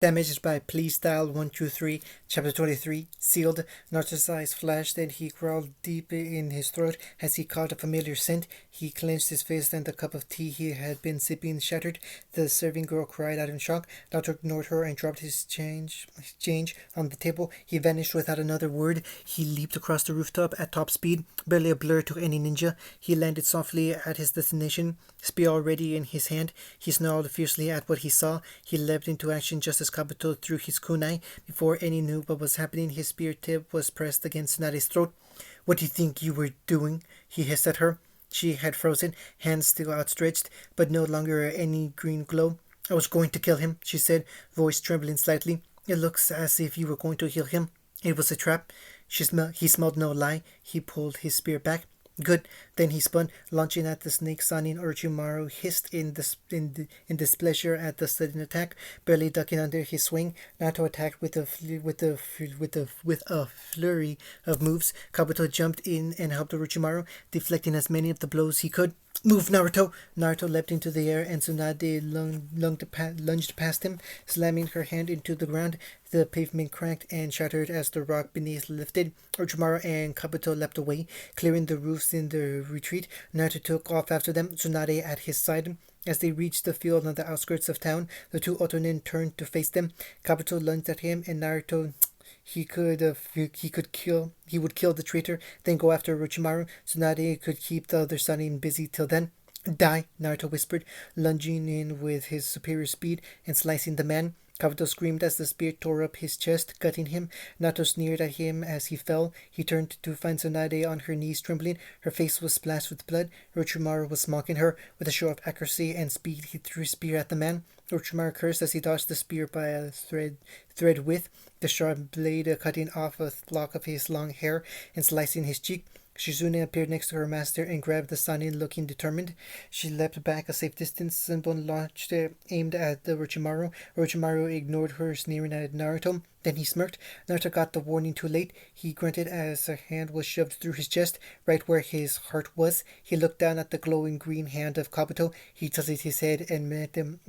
Damaged by Please Dial 123, Chapter 23, Sealed. Naruto's eyes flashed and he growled deep in his throat as he caught a familiar scent. He clenched his fist and the cup of tea he had been sipping shattered. The serving girl cried out in shock. Naruto ignored her and dropped his change on the table. He vanished without another word. He leaped across the rooftop at top speed, barely a blur to any ninja. He landed softly at his destination, spear already in his hand. He snarled fiercely at what he saw. He leapt into action just as Kabuto threw his kunai. Before any knew what was happening, his spear tip was pressed against Tsunade's throat. "What do you think you were doing?" he hissed at her. She had frozen, hands still outstretched, but no longer any green glow. "I was going to kill him," she said, voice trembling slightly. "It looks as if you were going to kill him. It was a trap." He smelled no lie. He pulled his spear back. "Good." Then he spun, launching at the snake. Sanin Orochimaru hissed in displeasure at the sudden attack, barely ducking under his swing. Naruto attacked with a flurry of moves. Kabuto jumped in and helped Orochimaru, deflecting as many of the blows he could. "Move, Naruto!" Naruto leapt into the air, and Tsunade lunged past him, slamming her hand into the ground. The pavement cracked and shattered as the rock beneath lifted. Orochimaru and Kabuto leapt away, clearing the roofs in their retreat. Naruto took off after them, Tsunade at his side. As they reached the field on the outskirts of town, the two Otonin turned to face them. Kabuto lunged at him, and Naruto he would kill the traitor, then go after Orochimaru. Tsunade could keep the other Sanin busy till then. "Die," Naruto whispered, lunging in with his superior speed and slicing the man. Kabuto screamed as the spear tore up his chest, cutting him. Naruto sneered at him as he fell. He turned to find Tsunade on her knees, trembling. Her face was splashed with blood. Orochimaru was mocking her. With a show of accuracy and speed, he threw his spear at the man. Orochimaru cursed as he dodged the spear by a thread width, the sharp blade cutting off a lock of his long hair and slicing his cheek. Shizune appeared next to her master and grabbed the Sanin, looking determined. She leapt back a safe distance. Senbon launched aimed at the Orochimaru. Orochimaru ignored her, sneering at Naruto. Then he smirked. Naruto got the warning too late. He grunted as a hand was shoved through his chest, right where his heart was. He looked down at the glowing green hand of Kabuto. He tilted his head and met them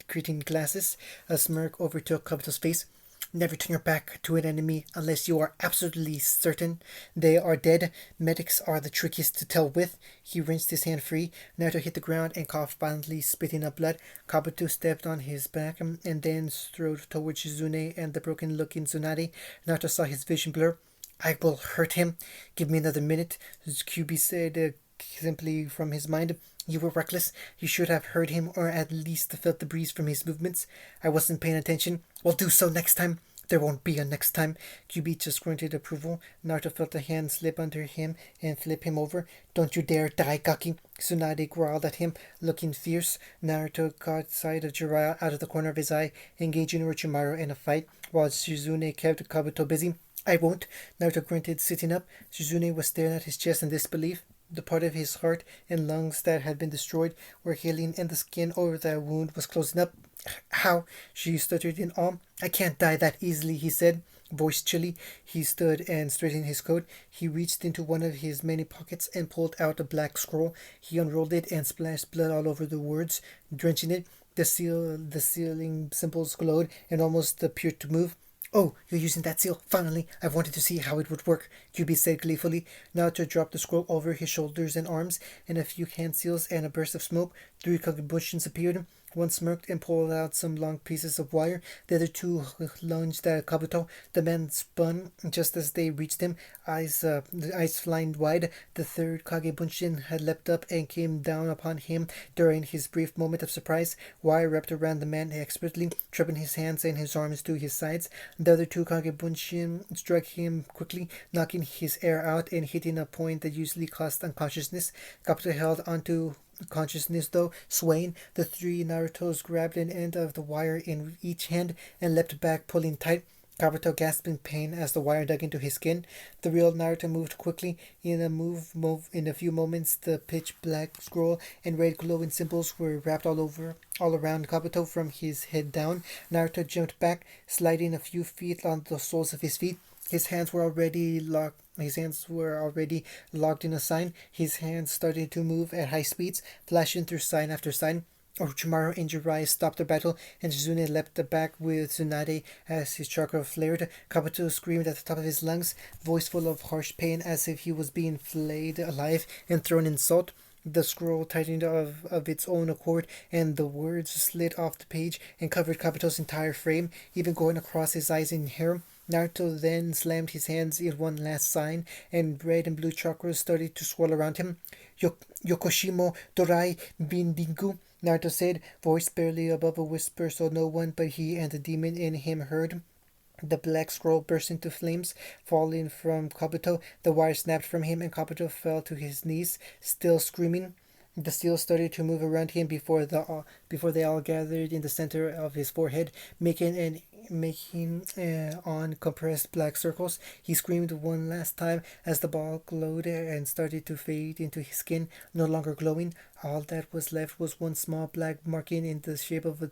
gritting glasses. A smirk overtook Kabuto's face. "Never turn your back to an enemy unless you are absolutely certain they are dead. Medics are the trickiest to tell with." He wrenched his hand free. Naruto hit the ground and coughed violently, spitting up blood. Kabuto stepped on his back and then strode towards Shizune and the broken-looking Tsunade. Naruto saw his vision blur. "I will hurt him. Give me another minute," Kyubi said simply from his mind. "You were reckless. You should have heard him, or at least felt the breeze from his movements." "I wasn't paying attention." "We'll do so next time." "There won't be a next time." Kyubi just grunted approval. Naruto felt a hand slip under him and flip him over. "Don't you dare die, Gaki!" Tsunade growled at him, looking fierce. Naruto caught sight of Jiraiya out of the corner of his eye, engaging Orochimaru in a fight, while Shizune kept Kabuto busy. "I won't," Naruto grunted, sitting up. Shizune was staring at his chest in disbelief. The part of his heart and lungs that had been destroyed were healing, and the skin over that wound was closing up. "How?" she stuttered in awe. "I can't die that easily," he said, voice chilly. He stood and straightened his coat. He reached into one of his many pockets and pulled out a black scroll. He unrolled it and splashed blood all over the words, drenching it. The sealing symbols glowed and almost appeared to move. "Oh, you're using that seal. Finally, I've wanted to see how it would work," Kyubi said gleefully. Naruto dropped the scroll over his shoulders and arms, and a few hand seals and a burst of smoke. 3 Kagebunshin appeared. One smirked and pulled out some long pieces of wire. The other 2 lunged at Kabuto. The man spun just as they reached him, the eyes flying wide. The 3rd Kagebunshin had leapt up and came down upon him during his brief moment of surprise. Wire wrapped around the man expertly, trapping his hands and his arms to his sides. The other 2 Kagebunshin struck him quickly, knocking his air out and hitting a point that usually caused unconsciousness. Kabuto held onto consciousness, though, swaying. The 3 Narutos grabbed an end of the wire in each hand and leapt back, pulling tight. Kabuto gasped in pain as the wire dug into his skin. The real Naruto moved quickly. In a few moments, the pitch-black scroll and red glowing symbols were wrapped all around Kabuto from his head down. Naruto jumped back, sliding a few feet on the soles of his feet. His hands were already locked in a sign. His hands started to move at high speeds, flashing through sign after sign. Orochimaru and Jiraiya stopped the battle, and Shizune leapt back with Tsunade as his chakra flared. Kabuto screamed at the top of his lungs, voice full of harsh pain as if he was being flayed alive and thrown in salt. The scroll tightened of its own accord, and the words slid off the page and covered Kabuto's entire frame, even going across his eyes and hair. Naruto then slammed his hands in one last sign, and red and blue chakras started to swirl around him. Yokoshimo Dorai Bindingu, Naruto said, voice barely above a whisper so no one but he and the demon in him heard. The black scroll burst into flames, falling from Kabuto. The wire snapped from him, and Kabuto fell to his knees, still screaming. The steel started to move around him before they all gathered in the center of his forehead, making on compressed black circles. He screamed one last time as the ball glowed and started to fade into his skin, no longer glowing. All that was left was one small black marking in the shape of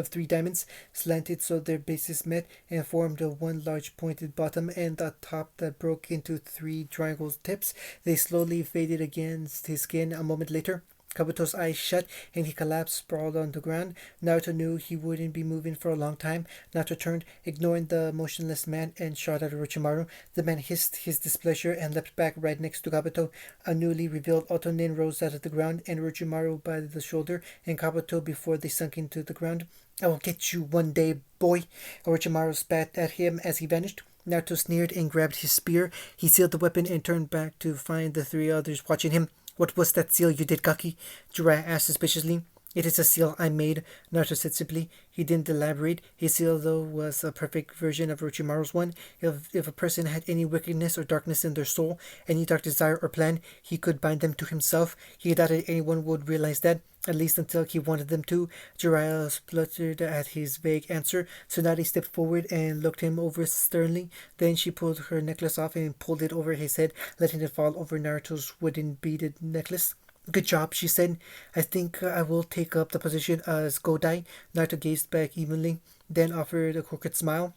three diamonds, slanted so their bases met and formed a one large pointed bottom and a top that broke into three triangle tips. They slowly faded against his skin a moment later. Kabuto's eyes shut and he collapsed, sprawled on the ground. Naruto knew he wouldn't be moving for a long time. Naruto turned, ignoring the motionless man, and shot at Orochimaru. The man hissed his displeasure and leapt back right next to Kabuto. A newly revealed Otonin rose out of the ground and Orochimaru by the shoulder and Kabuto before they sunk into the ground. I will get you one day, boy. Orochimaru spat at him as he vanished. Naruto sneered and grabbed his spear. He sealed the weapon and turned back to find the three others watching him. What was that seal you did, Gaki? Jiraiya asked suspiciously. It is a seal I made, Naruto said simply. He didn't elaborate. His seal, though, was a perfect version of Orochimaru's one. If a person had any wickedness or darkness in their soul, any dark desire or plan, he could bind them to himself. He doubted anyone would realize that, at least until he wanted them to. Jiraiya spluttered at his vague answer. Tsunade stepped forward and looked him over sternly. Then she pulled her necklace off and pulled it over his head, letting it fall over Naruto's wooden beaded necklace. Good job, she said. I think I will take up the position as Godai. Naruto gazed back evenly, then offered a crooked smile.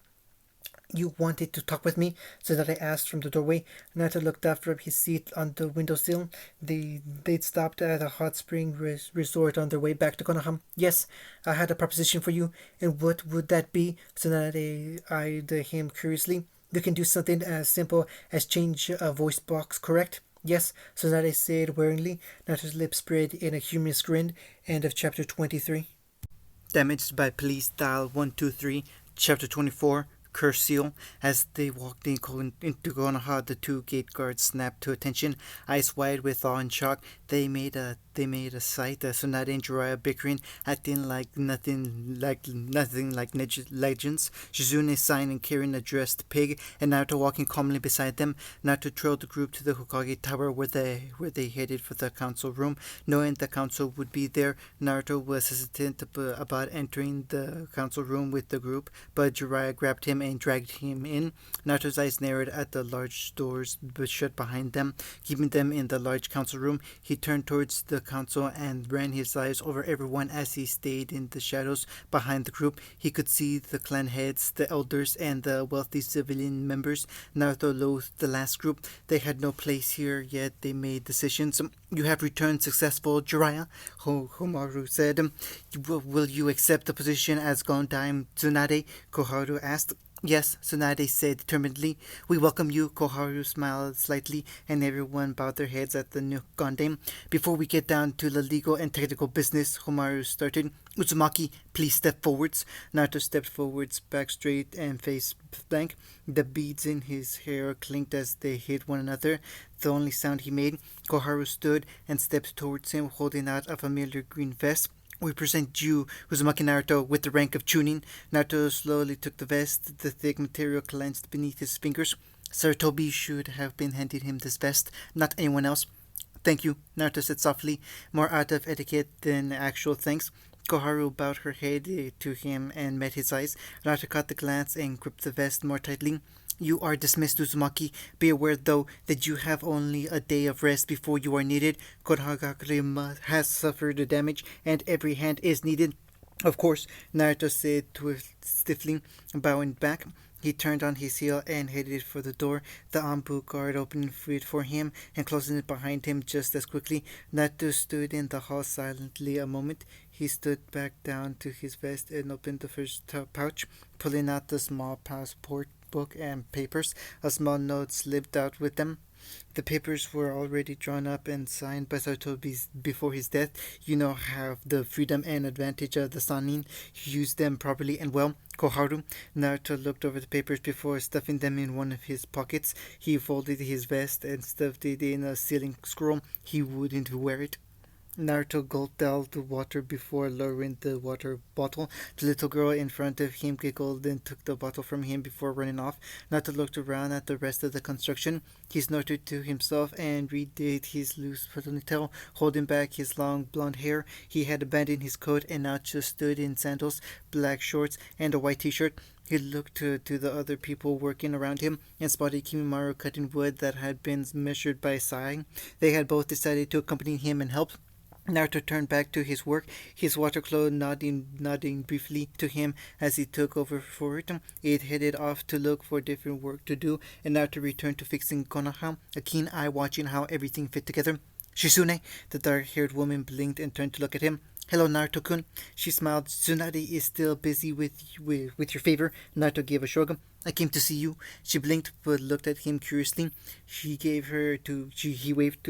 You wanted to talk with me? Tsunade asked from the doorway. Naruto looked up from his seat on the windowsill. They'd stopped at a hot spring resort on their way back to Konoha. Yes, I had a proposition for you. And what would that be? Tsunade eyed him curiously. You can do something as simple as change a voice box, correct? Yes, Tsunade said wearily. Naruto's lips spread in a humorous grin. End of chapter 23. Damaged by Police Dial 123, chapter 24. Curse Seal. As they walked into Konoha, the two gate guards snapped to attention, eyes wide with awe and shock. They made a sight. Tsunade and Jiraiya bickering, acting like nothing like legends. Shizune sighing and carrying a dressed pig, and Naruto walking calmly beside them. Naruto trailed the group to the Hokage Tower, where they headed for the council room. Knowing the council would be there, Naruto was hesitant about entering the council room with the group, but Jiraiya grabbed him and dragged him in. Naruto's eyes narrowed at the large doors shut behind them, keeping them in the large council room. He turned towards the council and ran his eyes over everyone as he stayed in the shadows behind the group. He could see the clan heads, the elders, and the wealthy civilian members. Naruto loathed the last group. They had no place here, yet they made decisions. You have returned successful, Jiraiya, Homaru said. Will you accept the position as Gondai Tsunade? Koharu asked. Yes, Tsunade said determinedly. We welcome you. Koharu smiled slightly, and everyone bowed their heads at the new Gondai. Before we get down to the legal and technical business, Homaru started. Uzumaki, please step forwards. Naruto stepped forwards, back straight and face blank. The beads in his hair clinked as they hit one another. The only sound he made. Koharu stood and stepped towards him, holding out a familiar green vest. We present you, Uzumaki Naruto, with the rank of Chunin. Naruto slowly took the vest, the thick material clenched beneath his fingers. Sarutobi should have been handing him this vest, not anyone else. Thank you, Naruto said softly, more out of etiquette than actual thanks. Koharu bowed her head to him and met his eyes. Naruto caught the glance and gripped the vest more tightly. You are dismissed, Uzumaki. Be aware, though, that you have only a day of rest before you are needed. Konohagakure has suffered damage, and every hand is needed. Of course, Naruto said stiffly, bowing back. He turned on his heel and headed for the door, the Anbu guard opening it for him and closing it behind him just as quickly. Naruto stood in the hall silently a moment. He stood back down to his vest and opened the first pouch, pulling out the small passport book and papers. A small note slipped out with them. The papers were already drawn up and signed by Sartobi before his death. You now have the freedom and advantage of the Sanin. Use them properly and well. Koharu. Naruto looked over the papers before stuffing them in one of his pockets. He folded his vest and stuffed it in a sealing scroll. He wouldn't wear it. Naruto gulped down the water before lowering the water bottle. The little girl in front of him giggled and took the bottle from him before running off. Naruto looked around at the rest of the construction. He snorted to himself and redid his loose ponytail, holding back his long blonde hair. He had abandoned his coat and now just stood in sandals, black shorts, and a white t-shirt. He looked to the other people working around him and spotted Kimimaru cutting wood that had been measured by Sai. They had both decided to accompany him and help. Naruto turned back to his work, his water clone nodding briefly to him as he took over for it. It headed off to look for different work to do, and Naruto returned to fixing Konoha, a keen eye watching how everything fit together. Shizune, the dark-haired woman blinked and turned to look at him. Hello, Naruto-kun. She smiled. Tsunade is still busy with your favor. Naruto gave a shrug. I came to see you. She blinked but looked at him curiously. He waved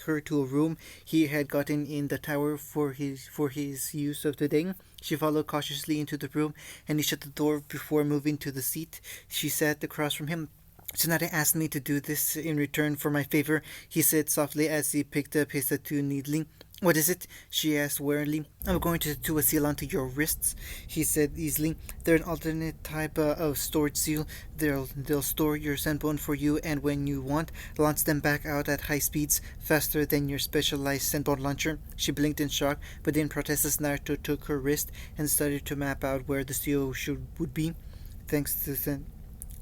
her to a room he had gotten in the tower for his use of the day. She followed cautiously into the room and he shut the door before moving to the seat she sat across from him. Tsunade asked me to do this in return for my favor, he said softly as he picked up his tattoo needling. What is it? She asked wearily. I'm going to tattoo a seal onto your wrists, he said easily. They're an alternate type of storage seal. They'll store your senbone for you and when you want, launch them back out at high speeds, faster than your specialized senbone launcher. She blinked in shock, but didn't protest as Naruto took her wrist and started to map out where the seal would be. Thanks to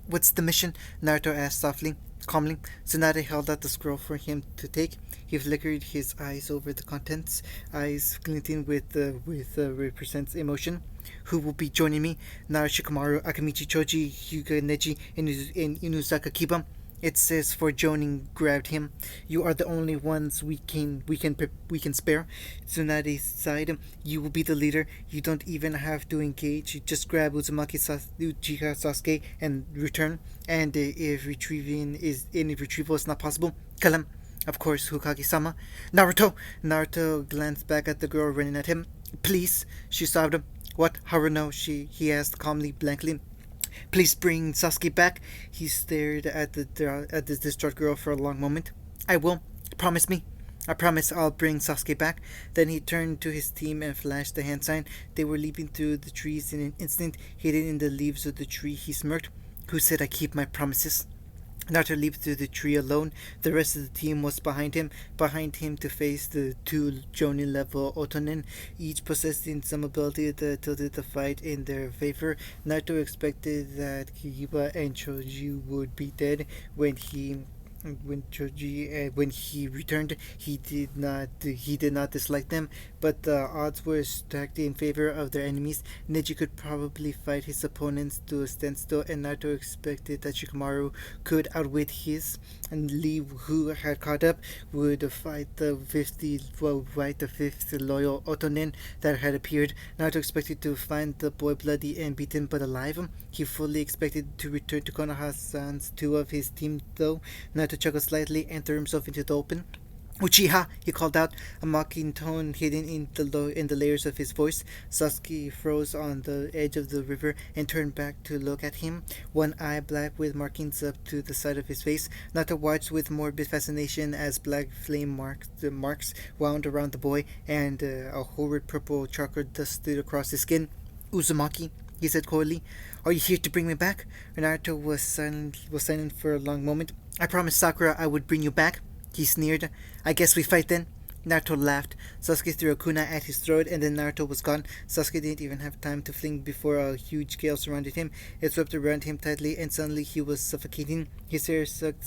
What's the mission? Naruto asked softly. Calmly, Tsunade held out the scroll for him to take. He flickered his eyes over the contents, eyes glinting with represents emotion. Who will be joining me? Narashikamaru, Akamichi Choji, Hyuga Neji, and Inuzaka Kiba. It says for joining grabbed him. You are the only ones we can spare. Tsunade sighed. You will be the leader. You don't even have to engage. You just grab Uchiha Sasuke and return. And if retrieval is not possible, kill him. Of course, Hokage-sama. Naruto! Naruto glanced back at the girl running at him. Please, she sobbed. What, Haruno? He asked calmly, blankly. Please bring Sasuke back. He stared at the distraught girl for a long moment. I will. Promise me. I promise I'll bring Sasuke back. Then he turned to his team and flashed the hand sign. They were leaping through the trees in an instant, hidden in the leaves of the tree. He smirked. Who said I keep my promises? Naruto leaped through the tree alone. The rest of the team was behind him to face the two Jonin-level Otonin, each possessing some ability that tilted the fight in their favor. Naruto expected that Kiba and Choji would be dead when he returned. He did not dislike them, but the odds were stacked in favor of their enemies. Neji could probably fight his opponents to a standstill, and Naruto expected that Shikamaru could outwit his, and Lee, who had caught up, would fight the fifth loyal Otonin that had appeared. Naruto expected to find the boy bloody and beaten but alive. He fully expected to return to Konoha-san's two of his team, though. Naruto chuckled slightly and threw himself into the open. Uchiha! He called out, a mocking tone hidden in the layers of his voice. Sasuke froze on the edge of the river and turned back to look at him, one eye black with markings up to the side of his face. Naruto watched with morbid fascination as black flame marks wound around the boy and a horrid purple chakra dusted across his skin. Uzumaki, he said coldly, are you here to bring me back? Naruto was silent for a long moment. I promised Sakura I would bring you back, he sneered. I guess we fight then. Naruto laughed. Sasuke threw a kunai at his throat, and then Naruto was gone. Sasuke didn't even have time to fling before a huge gale surrounded him. It swept around him tightly, and suddenly he was suffocating. His air sucked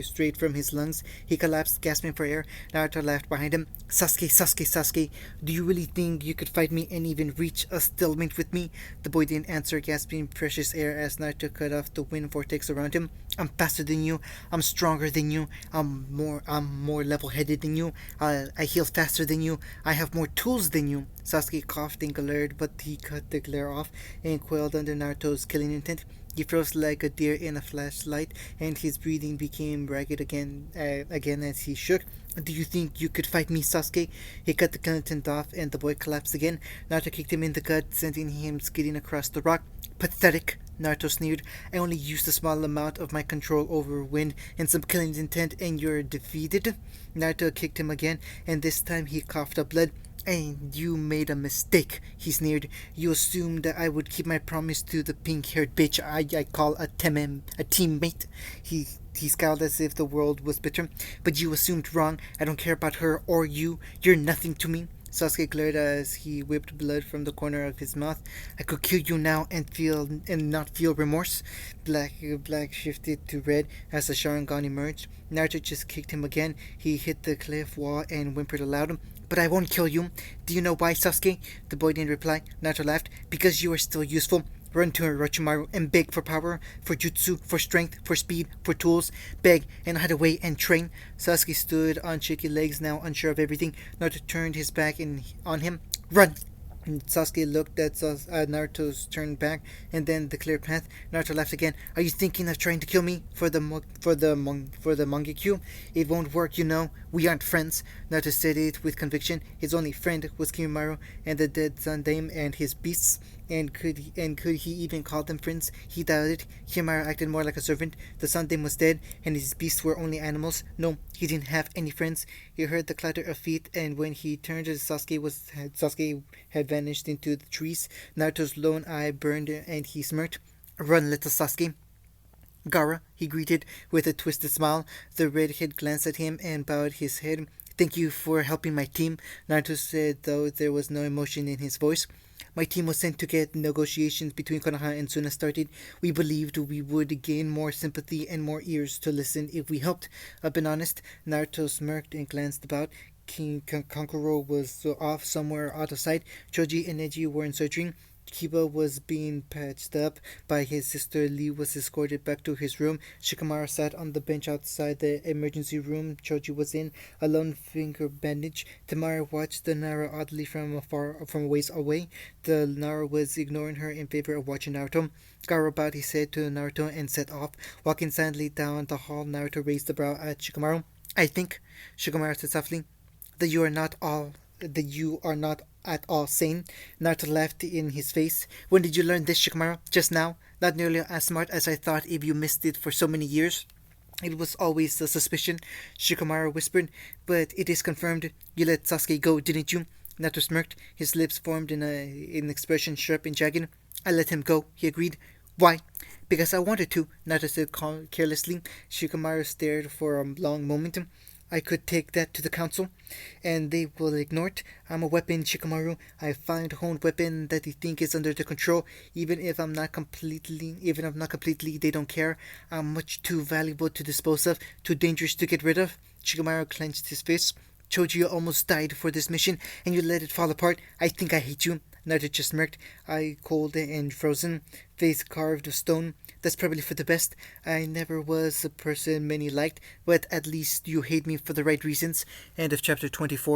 straight from his lungs. He collapsed, gasping for air. Naruto laughed behind him. Sasuke, Sasuke, Sasuke, do you really think you could fight me and even reach a stalemate with me? The boy didn't answer, gasping precious air as Naruto cut off the wind vortex around him. I'm faster than you. I'm stronger than you. I'm more level-headed than you. I heal faster than you. I have more tools than you. Sasuke coughed and glared, but he cut the glare off and quailed under Naruto's killing intent. He froze like a deer in a flashlight, and his breathing became ragged again as he shook. Do you think you could fight me, Sasuke? He cut the content off, and the boy collapsed again. Naruto kicked him in the gut, sending him skidding across the rock. Pathetic, Naruto sneered. I only used a small amount of my control over wind and some killing intent, and you're defeated? Naruto kicked him again, and this time he coughed up blood. And you made a mistake, he sneered. You assumed that I would keep my promise to the pink-haired bitch I call a teammate. He scowled as if the world was bitter. But you assumed wrong. I don't care about her or you. You're nothing to me. Sasuke glared as he whipped blood from the corner of his mouth. I could kill you now and not feel remorse. Black shifted to red as the Sharingan emerged. Naruto just kicked him again. He hit the cliff wall and whimpered aloud. But I won't kill you. Do you know why, Sasuke? The boy didn't reply. Naruto laughed. Because you are still useful. Run to Orochimaru and beg for power, for jutsu, for strength, for speed, for tools. Beg and hide away and train. Sasuke stood on shaky legs, now unsure of everything. Naruto turned his back on him. Run! Sasuke looked at Naruto's turned back and then the clear path. Naruto laughed again. Are you thinking of trying to kill me for the Mangekyo? It won't work, you know. We aren't friends. Naruto said it with conviction. His only friend was Kimaru and the dead Sandame and his beasts. And could he even call them friends? He doubted. Kimaru acted more like a servant. The Sandame was dead, and his beasts were only animals. No, he didn't have any friends. He heard the clatter of feet, and when he turned, Sasuke had vanished into the trees. Naruto's lone eye burned, and he smirked. Run, little Sasuke. Gaara, he greeted with a twisted smile. The redhead glanced at him and bowed his head. Thank you for helping my team, Naruto said, though there was no emotion in his voice. My team was sent to get negotiations between Konoha and Suna started. We believed we would gain more sympathy and more ears to listen if we helped. I've been honest. Naruto smirked and glanced about. King Kankuro was off somewhere out of sight. Choji and Neji were in surgery. Kiba was being patched up by his sister. Lee was escorted back to his room. Shikamaru sat on the bench outside the emergency room Choji was in, a lone finger bandage. Tamara watched the Nara oddly from a ways away. The Nara was ignoring her in favor of watching Naruto. Gaara bowed his head to Naruto and set off. Walking silently down the hall, Naruto raised a brow at Shikamaru. I think, Shikamaru said softly, that you are not at all sane. Naruto laughed in his face. When did you learn this, Shikamaru? Just now? Not nearly as smart as I thought if you missed it for so many years. It was always a suspicion, Shikamaru whispered, but it is confirmed. You let Sasuke go, didn't you? Naruto smirked. His lips formed in an expression sharp and jagged. I let him go, he agreed. Why? Because I wanted to, Naruto said carelessly. Shikamaru stared for a long moment. I could take that to the council, and they will ignore it. I'm a weapon, Shikamaru. I find a honed weapon that they think is under their control. Even if I'm not completely, they don't care. I'm much too valuable to dispose of, too dangerous to get rid of. Shikamaru clenched his fist. Choji almost died for this mission, and you let it fall apart. I think I hate you. Naruto just smirked, eye cold and frozen, face carved of stone. That's probably for the best. I never was a person many liked, but at least you hate me for the right reasons. End of chapter 24.